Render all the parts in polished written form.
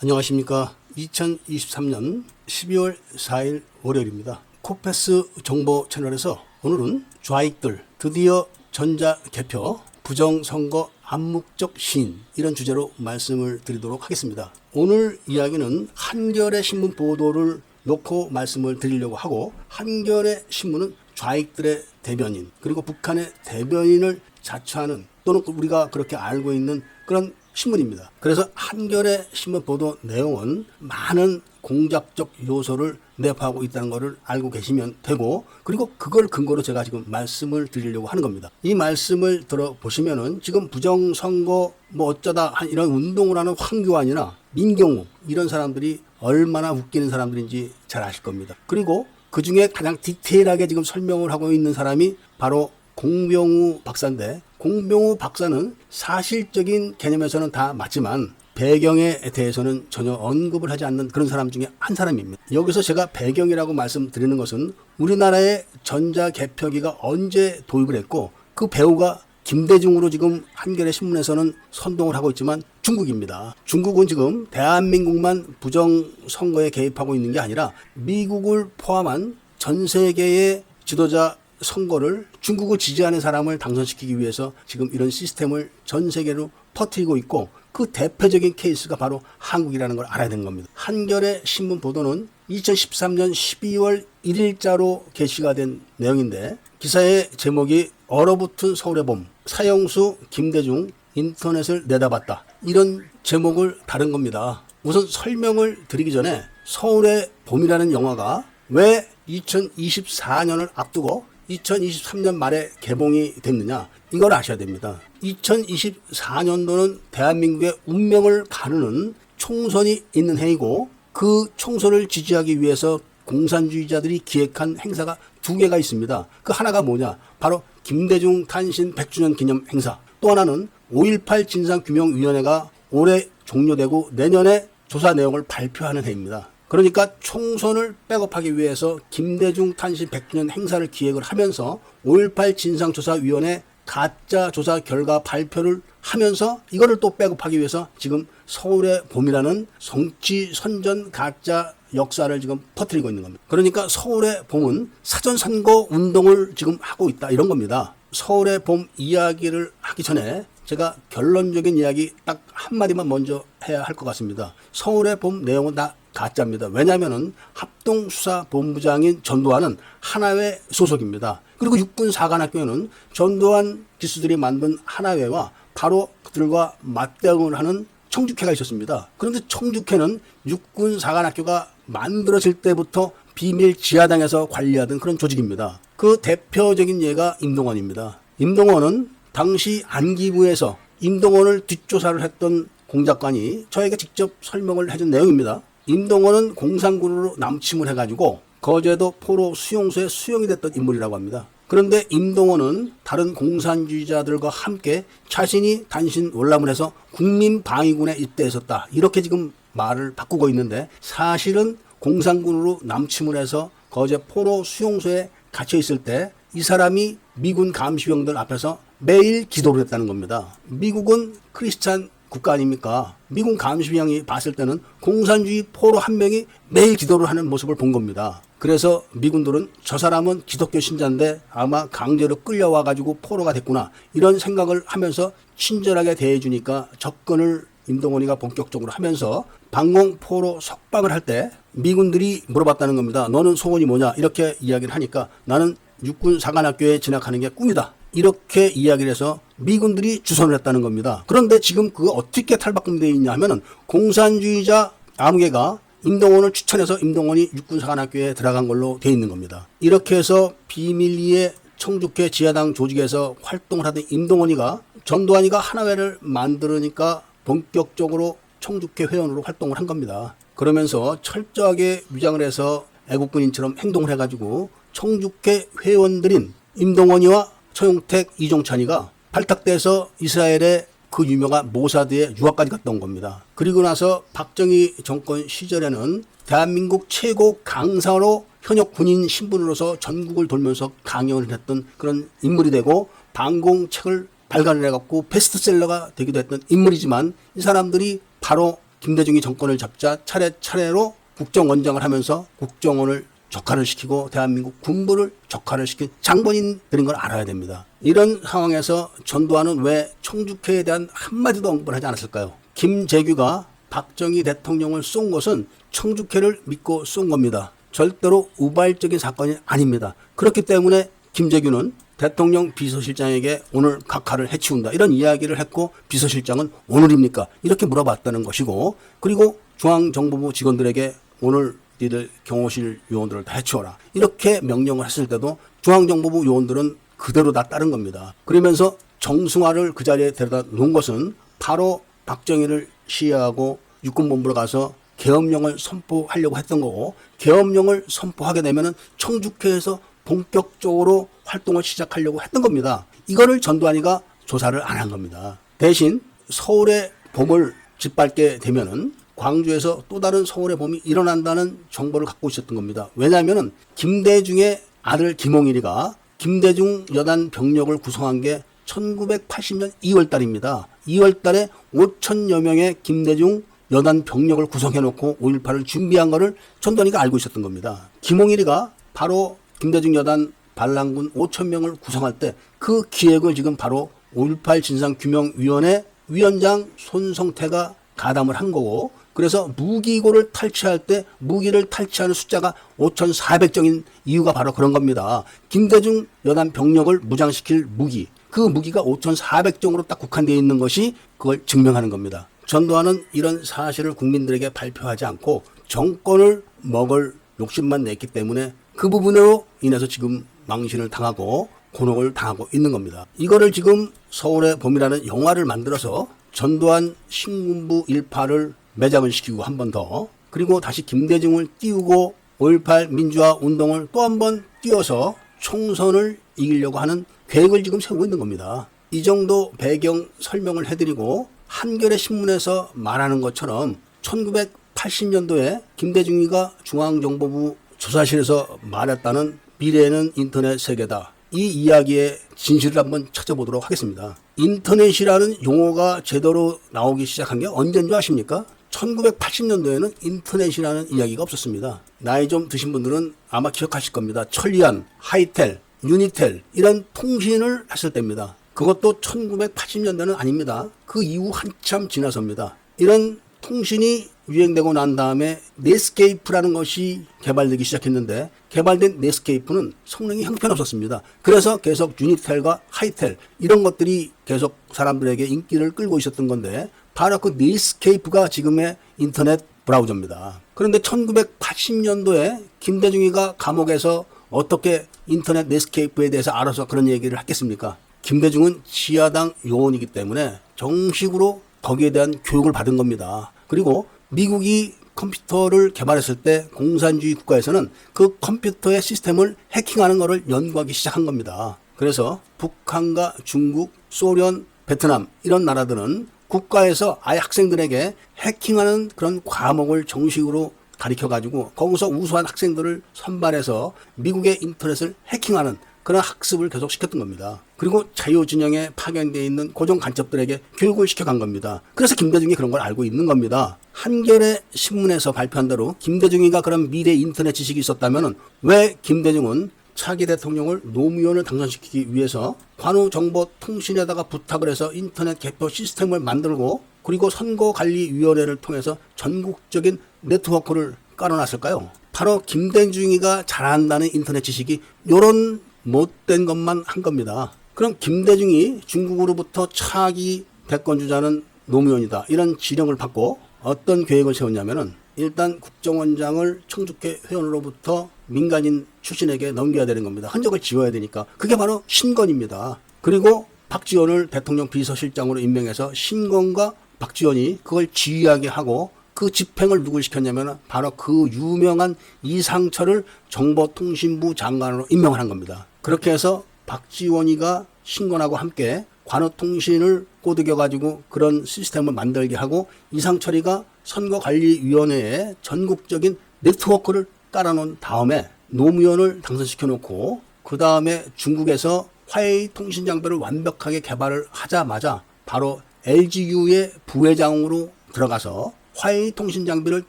안녕하십니까. 2023년 12월 4일 월요일입니다. 코패스 정보 채널에서 오늘은 좌익들 드디어 전자개표 부정선거 암묵적 시인 이런 주제로 말씀을 드리도록 하겠습니다. 오늘 이야기는 한겨레 신문 보도를 놓고 말씀을 드리려고 하고, 한겨레 신문은 좌익들의 대변인 그리고 북한의 대변인을 자처하는, 또는 우리가 그렇게 알고 있는 그런 신문입니다. 그래서 한겨레 신문 보도 내용은 많은 공작적 요소를 내포하고 있다는 것을 알고 계시면 되고, 그리고 그걸 근거로 제가 지금 말씀을 드리려고 하는 겁니다. 이 말씀을 들어보시면은 지금 부정선거 어쩌다 이런 운동을 하는 황교안이나 민경우 이런 사람들이 얼마나 웃기는 사람들인지 잘 아실 겁니다. 그리고 그 중에 가장 디테일하게 지금 설명을 하고 있는 사람이 바로 공병우 박사인데, 공병우 박사는 사실적인 개념에서는 다 맞지만 배경에 대해서는 전혀 언급을 하지 않는 그런 사람 중에 한 사람입니다. 여기서 제가 배경이라고 말씀드리는 것은 우리나라의 전자개표기가 언제 도입을 했고, 그 배우가 김대중으로 지금 한겨레 신문에서는 선동을 하고 있지만 중국입니다. 중국은 지금 대한민국만 부정선거에 개입하고 있는 게 아니라 미국을 포함한 전 세계의 지도자 선거를, 중국을 지지하는 사람을 당선시키기 위해서 지금 이런 시스템을 전 세계로 퍼뜨리고 있고, 그 대표적인 케이스가 바로 한국이라는 걸 알아야 되는 겁니다. 한겨레 신문 보도는 2013년 12월 1일자로 게시가 된 내용인데, 기사의 제목이 얼어붙은 서울의 봄, 사형수 김대중 인터넷을 내다봤다, 이런 제목을 다른 겁니다. 우선 설명을 드리기 전에 서울의 봄이라는 영화가 왜 2024년을 앞두고 2023년 말에 개봉이 됐느냐, 이걸 아셔야 됩니다. 2024년도는 대한민국의 운명을 가르는 총선이 있는 해이고, 그 총선을 지지하기 위해서 공산주의자들이 기획한 행사가 두 개가 있습니다. 그 하나가 뭐냐, 바로 김대중 탄신 100주년 기념 행사, 또 하나는 5.18 진상규명위원회가 올해 종료되고 내년에 조사 내용을 발표하는 해입니다. 그러니까 총선을 백업하기 위해서 김대중 탄신 100주년 행사를 기획을 하면서 5.18 진상조사위원회 가짜 조사 결과 발표를 하면서 이거를 또 백업하기 위해서 지금 서울의 봄이라는 정치 선전 가짜 역사를 지금 퍼뜨리고 있는 겁니다. 그러니까 서울의 봄은 사전선거 운동을 지금 하고 있다, 이런 겁니다. 서울의 봄 이야기를 하기 전에 제가 결론적인 이야기 딱 한마디만 먼저 해야 할 것 같습니다. 서울의 봄 내용은 다 가짜입니다. 왜냐하면 합동수사본부장인 전두환은 하나회 소속입니다. 그리고 육군사관학교는 전두환 기수들이 만든 하나회와 바로 그들과 맞대응을 하는 청주회가 있었습니다. 그런데 청주회는 육군사관학교가 만들어질 때부터 비밀 지하당에서 관리하던 그런 조직입니다. 그 대표적인 예가 임동원입니다. 임동원은 당시 안기부에서 임동원을 뒷조사를 했던 공작관이 저에게 직접 설명을 해준 내용입니다. 임동원은 공산군으로 남침을 해가지고 거제도 포로 수용소에 수용이 됐던 인물이라고 합니다. 그런데 임동원은 다른 공산주의자들과 함께 자신이 단신 월남을 해서 국민방위군에 입대했었다, 이렇게 지금 말을 바꾸고 있는데, 사실은 공산군으로 남침을 해서 거제 포로 수용소에 갇혀 있을 때 이 사람이 미군 감시병들 앞에서 매일 기도를 했다는 겁니다. 미국은 크리스찬 국가 아닙니까? 미군 감시병이 봤을 때는 공산주의 포로 한 명이 매일 기도를 하는 모습을 본 겁니다. 그래서 미군들은 저 사람은 기독교 신자인데 아마 강제로 끌려와가지고 포로가 됐구나, 이런 생각을 하면서 친절하게 대해주니까 접근을 임동원이가 본격적으로 하면서 방공포로 석방을 할 때 미군들이 물어봤다는 겁니다. 너는 소원이 뭐냐, 이렇게 이야기를 하니까 나는 육군사관학교에 진학하는 게 꿈이다, 이렇게 이야기를 해서 미군들이 주선을 했다는 겁니다. 그런데 지금 그거 어떻게 탈바꿈되어 있냐 하면은 공산주의자 아무개가 임동원을 추천해서 임동원이 육군사관학교에 들어간 걸로 되어 있는 겁니다. 이렇게 해서 비밀리에 청주회 지하당 조직에서 활동을 하던 임동원이가 전두환이가 하나회를 만들으니까 본격적으로 청주회 회원으로 활동을 한 겁니다. 그러면서 철저하게 위장을 해서 애국군인처럼 행동을 해가지고 청주회 회원들인 임동원이와 서용택, 이종찬이가 발탁돼서 이스라엘의 그 유명한 모사드에 유학까지 갔다 온 겁니다. 그리고 나서 박정희 정권 시절에는 대한민국 최고 강사로 현역 군인 신분으로서 전국을 돌면서 강연을 했던 그런 인물이 되고, 방공책을 발간을 해갖고 베스트셀러가 되기도 했던 인물이지만, 이 사람들이 바로 김대중이 정권을 잡자 차례차례로 국정원장을 하면서 국정원을 적화를 시키고 대한민국 군부를 적화를 시킨 장본인들인 걸 알아야 됩니다. 이런 상황에서 전두환은 왜 청주회에 대한 한마디도 언급을 하지 않았을까요? 김재규가 박정희 대통령을 쏜 것은 청주회를 믿고 쏜 겁니다. 절대로 우발적인 사건이 아닙니다. 그렇기 때문에 김재규는 대통령 비서실장에게 오늘 각하를 해치운다 이런 이야기를 했고, 비서실장은 오늘입니까? 이렇게 물어봤다는 것이고, 그리고 중앙정보부 직원들에게 오늘 니들 경호실 요원들을 다 해치워라 이렇게 명령을 했을 때도 중앙정보부 요원들은 그대로 다 따른 겁니다. 그러면서 정승화를 그 자리에 데려다 놓은 것은 바로 박정희를 시해하고 육군본부로 가서 계엄령을 선포하려고 했던 거고, 계엄령을 선포하게 되면은 청주회에서 본격적으로 활동을 시작하려고 했던 겁니다. 이거를 전두환이가 조사를 안 한 겁니다. 대신 서울의 봄을 짓밟게 되면은 광주에서 또 다른 서울의 봄이 일어난다는 정보를 갖고 있었던 겁니다. 왜냐하면은 김대중의 아들 김홍일이가 김대중 여단 병력을 구성한 게 1980년 2월 달입니다. 2월 달에 5천여 명의 김대중 여단 병력을 구성해놓고 5.18을 준비한 거를 전두환이가 알고 있었던 겁니다. 김홍일이가 바로 김대중 여단 반란군 5천 명을 구성할 때 그 기획을 지금 바로 5.18 진상규명위원회 위원장 손성태가 가담을 한 거고, 그래서 무기고를 탈취할 때 무기를 탈취하는 숫자가 5,400정인 이유가 바로 그런 겁니다. 김대중 여단 병력을 무장시킬 무기, 그 무기가 5,400정으로 딱 국한되어 있는 것이 그걸 증명하는 겁니다. 전두환은 이런 사실을 국민들에게 발표하지 않고 정권을 먹을 욕심만 냈기 때문에 그 부분으로 인해서 지금 망신을 당하고 곤혹을 당하고 있는 겁니다. 이거를 지금 서울의 봄이라는 영화를 만들어서 전두환 신군부 일파를 매장을 시키고 한 번 더, 그리고 다시 김대중을 띄우고 5.18 민주화 운동을 또 한 번 띄워서 총선을 이기려고 하는 계획을 지금 세우고 있는 겁니다. 이 정도 배경 설명을 해드리고, 한겨레 신문에서 말하는 것처럼 1980년도에 김대중이가 중앙정보부 조사실에서 말했다는 미래는 인터넷 세계다, 이 이야기의 진실을 한번 찾아보도록 하겠습니다. 인터넷이라는 용어가 제대로 나오기 시작한 게 언제인 줄 아십니까? 1980년도에는 인터넷이라는 이야기가 없었습니다. 나이 좀 드신 분들은 아마 기억하실 겁니다. 천리안, 하이텔, 유니텔 이런 통신을 했을 때입니다. 그것도 1980년대는 아닙니다. 그 이후 한참 지나서입니다. 이런 통신이 유행되고 난 다음에 넷스케이프라는 것이 개발되기 시작했는데, 개발된 넷스케이프는 성능이 형편없었습니다. 그래서 계속 유니텔과 하이텔 이런 것들이 계속 사람들에게 인기를 끌고 있었던 건데, 바로 그 넷스케이프가 지금의 인터넷 브라우저입니다. 그런데 1980년도에 김대중이가 감옥에서 어떻게 인터넷 넷스케이프에 대해서 알아서 그런 얘기를 했겠습니까? 김대중은 지하당 요원이기 때문에 정식으로 거기에 대한 교육을 받은 겁니다. 그리고 미국이 컴퓨터를 개발했을 때 공산주의 국가에서는 그 컴퓨터의 시스템을 해킹하는 것을 연구하기 시작한 겁니다. 그래서 북한과 중국, 소련, 베트남 이런 나라들은 국가에서 아예 학생들에게 해킹하는 그런 과목을 정식으로 가르쳐가지고 거기서 우수한 학생들을 선발해서 미국의 인터넷을 해킹하는 그런 학습을 계속 시켰던 겁니다. 그리고 자유진영에 파견되어 있는 고정 간첩들에게 교육을 시켜간 겁니다. 그래서 김대중이 그런 걸 알고 있는 겁니다. 한겨레 신문에서 발표한 대로 김대중이가 그런 미래 인터넷 지식이 있었다면 왜 김대중은 차기 대통령을 노무현을 당선시키기 위해서 관우정보통신에다가 부탁을 해서 인터넷 개표 시스템을 만들고, 그리고 선거관리위원회를 통해서 전국적인 네트워크를 깔아놨을까요? 바로 김대중이가 잘한다는 인터넷 지식이 이런 못된 것만 한 겁니다. 그럼 김대중이 중국으로부터 차기 대권주자는 노무현이다 이런 지령을 받고 어떤 계획을 세웠냐면은, 일단 국정원장을 청주회 회원으로부터 민간인 출신에게 넘겨야 되는 겁니다. 흔적을 지워야 되니까. 그게 바로 신건입니다. 그리고 박지원을 대통령 비서실장으로 임명해서 신건과 박지원이 그걸 지휘하게 하고, 그 집행을 누굴 시켰냐면 바로 그 유명한 이상철을 정보통신부 장관으로 임명을 한 겁니다. 그렇게 해서 박지원이가 신건하고 함께 관우통신을 꼬드겨가지고 그런 시스템을 만들게 하고, 이상철이가 선거관리위원회에 전국적인 네트워크를 깔아놓은 다음에 노무현을 당선시켜놓고, 그 다음에 중국에서 화웨이 통신 장비를 완벽하게 개발을 하자마자 바로 LGU의 부회장으로 들어가서 화웨이 통신 장비를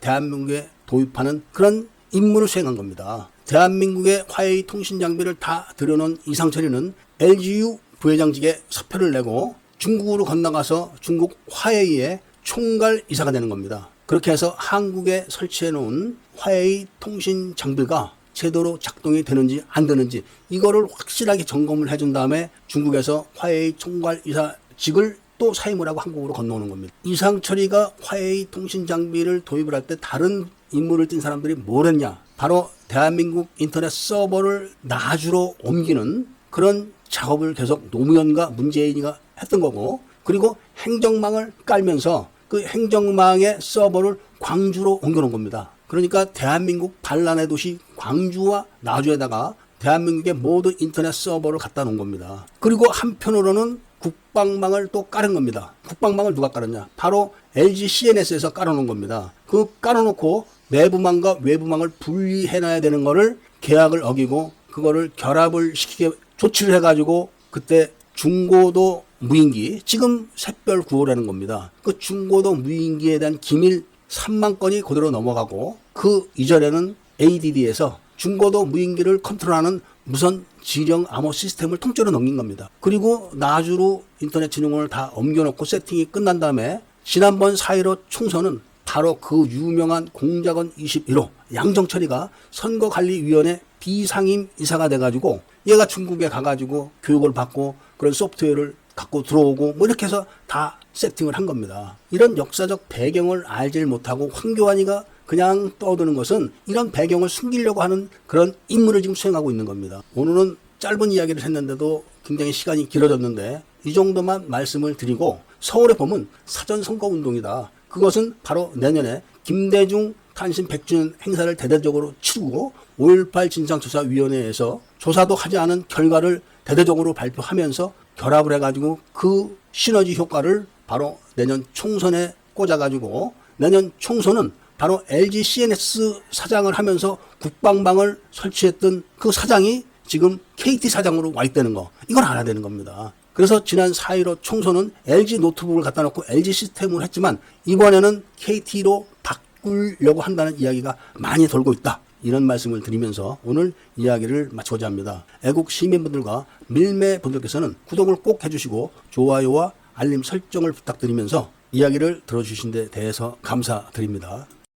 대한민국에 도입하는 그런 임무를 수행한 겁니다. 대한민국의 화웨이 통신 장비를 다 들여놓은 이상철이는 LGU 부회장직에 사표를 내고 중국으로 건너가서 중국 화웨이의 총괄 이사가 되는 겁니다. 그렇게 해서 한국에 설치해 놓은 화웨이 통신 장비가 제대로 작동이 되는지 안 되는지 이거를 확실하게 점검을 해준 다음에 중국에서 화웨이 총괄 이사직을 또 사임을 하고 한국으로 건너오는 겁니다. 이상철이가 화웨이 통신 장비를 도입을 할 때 다른 임무를 띈 사람들이 뭘 했냐? 바로 대한민국 인터넷 서버를 나주로 옮기는 그런 작업을 계속 노무현과 문재인이가 했던 거고, 그리고 행정망을 깔면서 그 행정망의 서버를 광주로 옮겨놓은 겁니다. 그러니까 대한민국 반란의 도시 광주와 나주에다가 대한민국의 모든 인터넷 서버를 갖다 놓은 겁니다. 그리고 한편으로는 국방망을 또 깔은 겁니다. 국방망을 누가 깔았냐? 바로 LG CNS에서 깔아놓은 겁니다. 그 깔아놓고 내부망과 외부망을 분리해놔야 되는 거를 계약을 어기고 그거를 결합을 시키게 조치를 해가지고 그때 중고도 무인기, 지금 샛별 9호라는 겁니다. 그 중고도 무인기에 대한 기밀 3만 건이 그대로 넘어가고 그 이전에는 ADD에서 중고도 무인기를 컨트롤하는 무선 지령 암호 시스템을 통째로 넘긴 겁니다. 그리고 나주로 인터넷진흥원을 다 옮겨놓고 세팅이 끝난 다음에 지난번 4.15 총선은 바로 그 유명한 공작원 21호 양정철이가 선거관리위원회 비상임 이사가 돼가지고 얘가 중국에 가가지고 교육을 받고 그런 소프트웨어를 갖고 들어오고 뭐 이렇게 해서 다 세팅을 한 겁니다. 이런 역사적 배경을 알질 못하고 황교안이가 그냥 떠드는 것은 이런 배경을 숨기려고 하는 그런 임무를 지금 수행하고 있는 겁니다. 오늘은 짧은 이야기를 했는데도 굉장히 시간이 길어졌는데 이 정도만 말씀을 드리고, 서울에 보면 사전선거운동이다. 그것은 바로 내년에 김대중 탄신 100주년 행사를 대대적으로 치르고 5.18 진상조사위원회에서 조사도 하지 않은 결과를 대대적으로 발표하면서 결합을 해가지고 그 시너지 효과를 바로 내년 총선에 꽂아가지고, 내년 총선은 바로 LG CNS 사장을 하면서 국방망을 설치했던 그 사장이 지금 KT 사장으로 와 있다는 거, 이걸 알아야 되는 겁니다. 그래서 지난 4.15 총선은 LG 노트북을 갖다 놓고 LG 시스템을 했지만 이번에는 KT로 바꾸려고 한다는 이야기가 많이 돌고 있다. 이런 말씀을 드리면서 오늘 이야기를 마치고자 합니다. 애국 시민분들과 밀매분들께서는 구독을 꼭 해주시고 좋아요와 알림 설정을 부탁드리면서 이야기를 들어주신 데 대해서 감사드립니다.